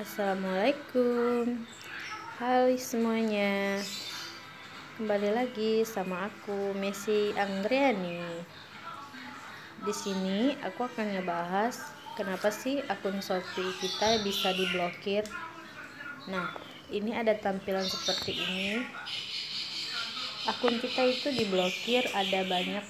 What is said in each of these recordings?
Assalamualaikum. Hai semuanya. Kembali lagi sama aku Messi Anggriani. Di sini aku akan ngebahas kenapa sih akun Shopee kita bisa diblokir. Nah, ini ada tampilan seperti ini. Akun kita itu diblokir ada banyak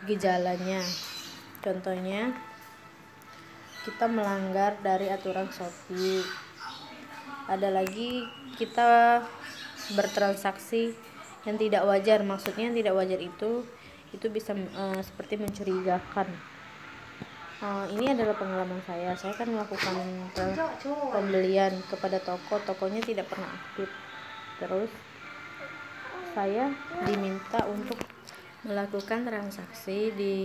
gejalanya. Contohnya kita melanggar dari aturan Shopee. Ada lagi kita bertransaksi yang tidak wajar. Maksudnya yang tidak wajar itu bisa seperti mencurigakan. Ini adalah pengalaman saya kan melakukan pembelian kepada tokonya tidak pernah aktif. Terus saya diminta untuk melakukan transaksi di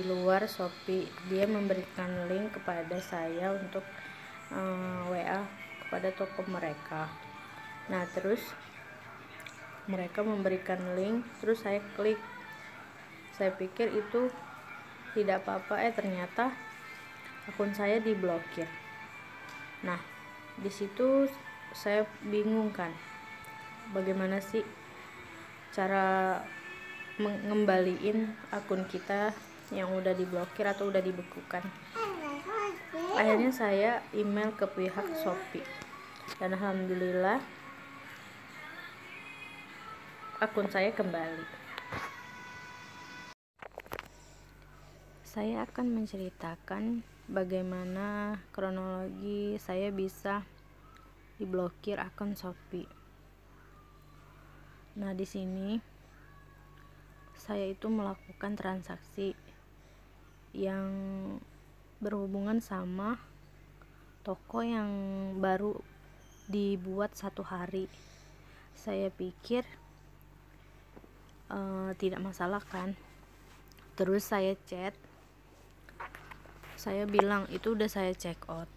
luar Shopee. Dia memberikan link kepada saya untuk WA kepada toko mereka. Nah, terus mereka memberikan link, terus saya klik. Saya pikir itu tidak apa-apa, ternyata akun saya diblokir. Nah, di situ saya bingung kan, bagaimana sih cara mengembaliin akun kita yang udah diblokir atau udah dibekukan. Akhirnya saya email ke pihak Shopee dan alhamdulillah akun saya kembali. Saya akan menceritakan bagaimana kronologi saya bisa diblokir akun Shopee. Nah, di sini saya itu melakukan transaksi yang berhubungan sama toko yang baru dibuat 1 hari. Saya pikir tidak masalah kan. Terus saya chat, saya bilang itu udah saya check out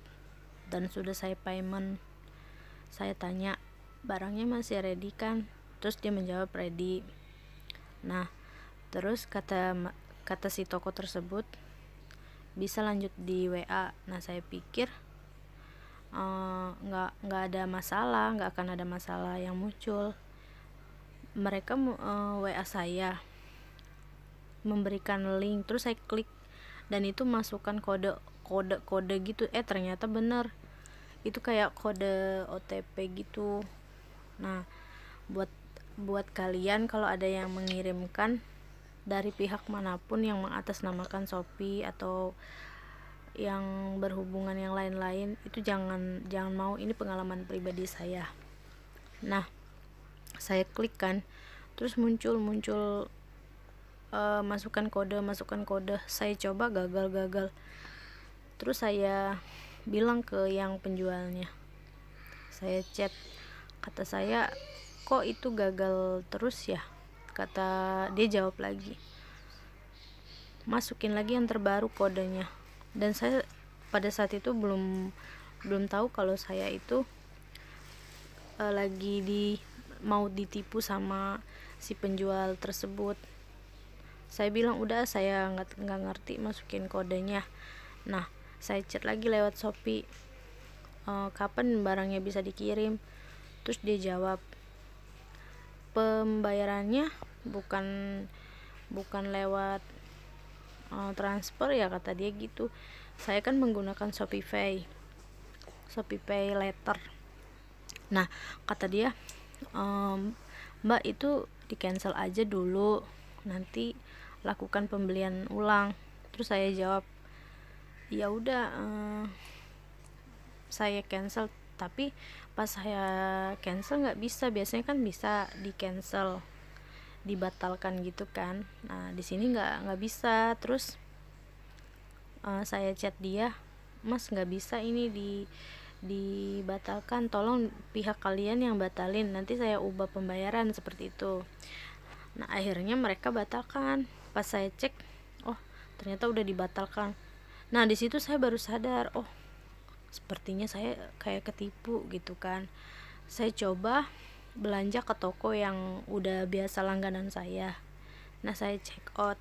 dan sudah saya payment. Saya tanya barangnya masih ready kan? Terus dia menjawab ready. Nah, terus kata si toko tersebut bisa lanjut di WA. Nah, saya pikir nggak ada masalah, nggak akan ada masalah yang muncul. Mereka WA saya memberikan link, terus saya klik dan itu masukkan kode gitu. Ternyata bener, itu kayak kode OTP gitu. Nah, buat kalian kalau ada yang mengirimkan dari pihak manapun yang mengatasnamakan Shopee atau yang berhubungan yang lain-lain, itu jangan mau. Ini pengalaman pribadi saya. Nah, saya klik kan, terus muncul masukkan kode. Saya coba gagal. Terus saya bilang ke yang penjualnya, saya chat, kata saya kok itu gagal terus ya. Kata dia jawab lagi, masukin lagi yang terbaru kodenya. Dan saya pada saat itu belum tahu kalau saya itu lagi mau ditipu sama si penjual tersebut. Saya bilang udah, saya nggak ngerti masukin kodenya. Nah, saya chat lagi lewat Shopee, kapan barangnya bisa dikirim. Terus dia jawab, pembayarannya bukan lewat transfer ya, kata dia gitu. Saya kan menggunakan Shopee Pay Later. Nah, kata dia, Mbak itu di cancel aja dulu, nanti lakukan pembelian ulang. Terus saya jawab, ya udah, saya cancel. Tapi pas saya cancel nggak bisa, biasanya kan bisa di cancel, dibatalkan gitu kan. Nah, di sini nggak bisa. Terus saya chat dia, Mas nggak bisa ini dibatalkan, tolong pihak kalian yang batalin, nanti saya ubah pembayaran, seperti itu. Nah, akhirnya mereka batalkan. Pas saya cek, oh ternyata udah dibatalkan. Nah, di situ saya baru sadar, oh sepertinya saya kayak ketipu gitu kan. Saya coba belanja ke toko yang udah biasa langganan saya. Nah, saya check out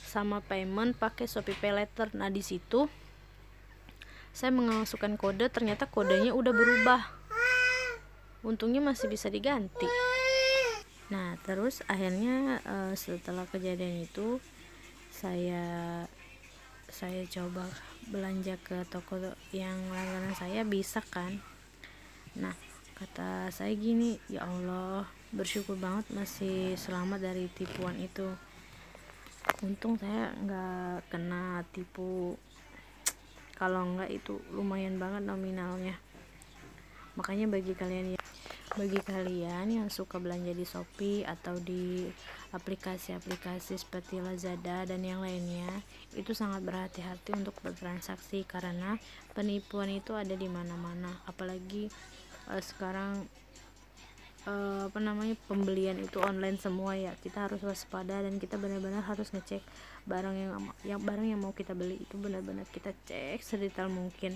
sama payment pakai Shopee Pay Later. Nah, di situ Saya memasukkan kode, ternyata kodenya udah berubah. Untungnya masih bisa diganti. Nah terus akhirnya setelah kejadian itu saya coba belanja ke toko yang langganan saya, bisa kan. Nah kata saya gini, ya Allah bersyukur banget masih selamat dari tipuan itu. Untung saya nggak kena tipu, kalau nggak itu lumayan banget nominalnya. Makanya bagi kalian yang suka belanja di Shopee atau di aplikasi-aplikasi seperti Lazada dan yang lainnya, itu sangat berhati-hati untuk bertransaksi karena penipuan itu ada di mana-mana. Apalagi sekarang pembelian itu online semua ya, kita harus waspada dan kita benar-benar harus ngecek barang yang mau kita beli itu benar-benar kita cek sedetail mungkin,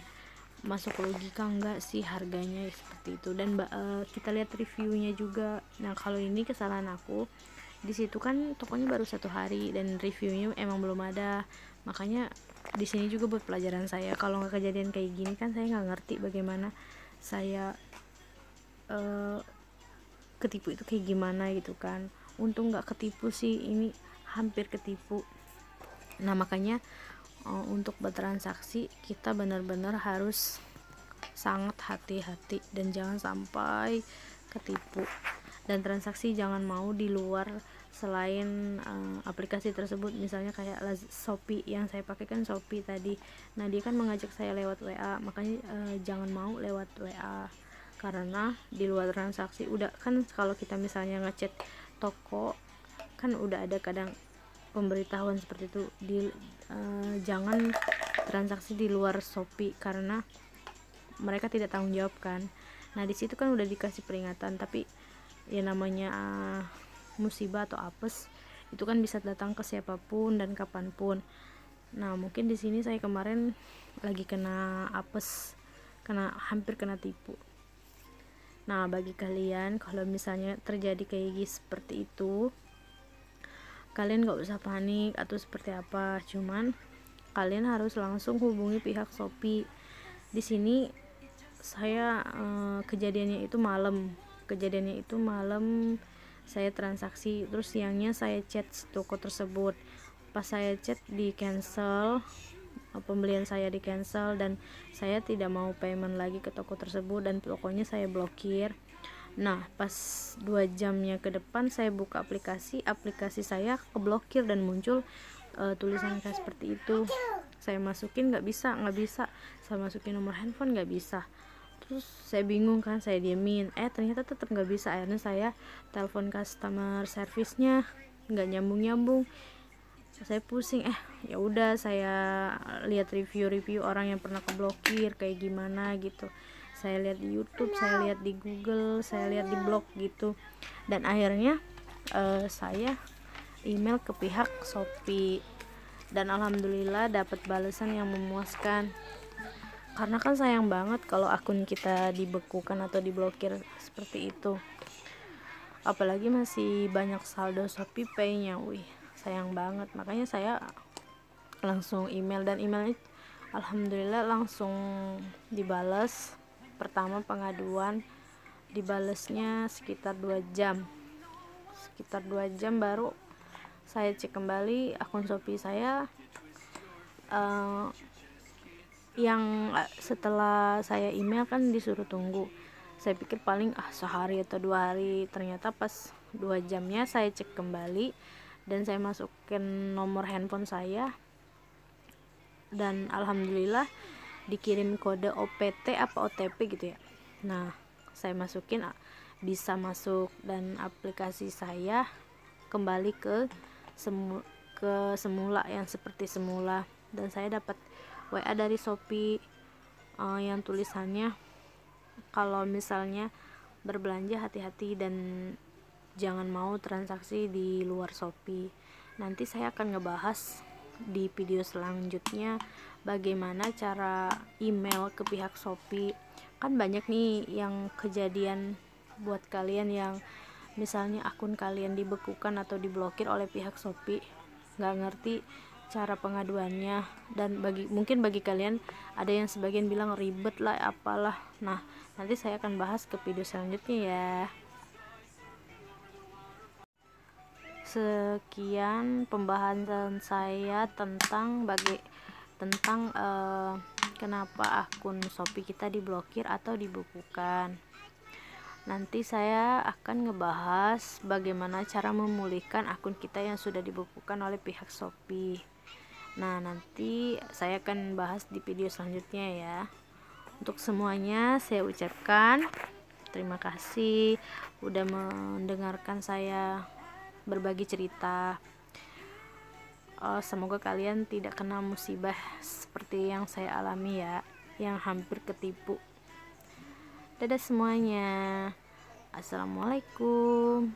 masuk logika enggak sih harganya seperti itu, dan kita lihat reviewnya juga. Nah kalau ini kesalahan aku di situ kan, tokonya baru 1 hari dan reviewnya emang belum ada, makanya di sini juga buat pelajaran saya. Kalau nggak kejadian kayak gini kan saya nggak ngerti bagaimana saya ketipu itu kayak gimana gitu kan. Untung nggak ketipu sih, ini hampir ketipu. Nah makanya untuk bertransaksi kita benar-benar harus sangat hati-hati dan jangan sampai ketipu. Dan transaksi jangan mau di luar selain aplikasi tersebut, misalnya kayak Shopee, yang saya pakai kan Shopee tadi. Nah dia kan mengajak saya lewat WA, makanya jangan mau lewat WA, karena di luar transaksi udah kan, kalau kita misalnya ngechat toko kan udah ada kadang pemberitahuan seperti itu jangan transaksi di luar Shopee karena mereka tidak tanggung jawab kan. Nah di situ kan udah dikasih peringatan, tapi ya namanya musibah atau apes itu kan bisa datang ke siapapun dan kapanpun. Nah mungkin di sini saya kemarin lagi kena apes, hampir kena tipu. Nah bagi kalian kalau misalnya terjadi kayak seperti itu, kalian gak usah panik atau seperti apa, cuman kalian harus langsung hubungi pihak Shopee. Di sini saya kejadiannya itu malam saya transaksi, terus siangnya saya chat toko tersebut. Pas saya chat di cancel, pembelian saya di cancel dan saya tidak mau payment lagi ke toko tersebut dan tokonya saya blokir. Nah pas 2 jamnya ke depan saya buka aplikasi saya keblokir dan muncul tulisan kayak seperti itu. Saya masukin nggak bisa, saya masukin nomor handphone nggak bisa. Terus saya bingung kan, saya diemin, ternyata tetap nggak bisa. Akhirnya saya telepon customer service-nya, nggak nyambung. Saya pusing, ya udah saya lihat review orang yang pernah keblokir kayak gimana gitu. Saya lihat di YouTube, saya lihat di Google, saya lihat di blog gitu. Dan akhirnya saya email ke pihak Shopee dan alhamdulillah dapat balasan yang memuaskan. Karena kan sayang banget kalau akun kita dibekukan atau diblokir seperti itu. Apalagi masih banyak saldo Shopee Pay-nya, sayang banget. Makanya saya langsung email dan emailnya alhamdulillah langsung dibalas. Pertama pengaduan dibalasnya sekitar 2 jam baru saya cek kembali akun Shopee saya. Yang setelah saya email kan disuruh tunggu, saya pikir paling sehari atau 2 hari. Ternyata pas 2 jamnya saya cek kembali dan saya masukin nomor handphone saya dan alhamdulillah dikirim kode OPT apa OTP gitu ya. Nah saya masukin, bisa masuk dan aplikasi saya kembali ke semula yang seperti semula. Dan saya dapat WA dari Shopee yang tulisannya kalau misalnya berbelanja hati-hati dan jangan mau transaksi di luar Shopee. Nanti saya akan ngebahas di video selanjutnya bagaimana cara email ke pihak Shopee. Kan banyak nih yang kejadian buat kalian yang misalnya akun kalian dibekukan atau diblokir oleh pihak Shopee, nggak ngerti cara pengaduannya. Dan mungkin bagi kalian ada yang sebagian bilang ribet lah apalah. Nah, nanti saya akan bahas ke video selanjutnya ya. Sekian pembahasan saya tentang kenapa akun Shopee kita diblokir atau dibukukan. Nanti saya akan ngebahas bagaimana cara memulihkan akun kita yang sudah dibukukan oleh pihak Shopee. Nah, nanti saya akan bahas di video selanjutnya ya. Untuk semuanya saya ucapkan terima kasih udah mendengarkan saya berbagi cerita. Semoga kalian tidak kena musibah seperti yang saya alami ya, yang hampir ketipu. Dadah semuanya. Assalamualaikum.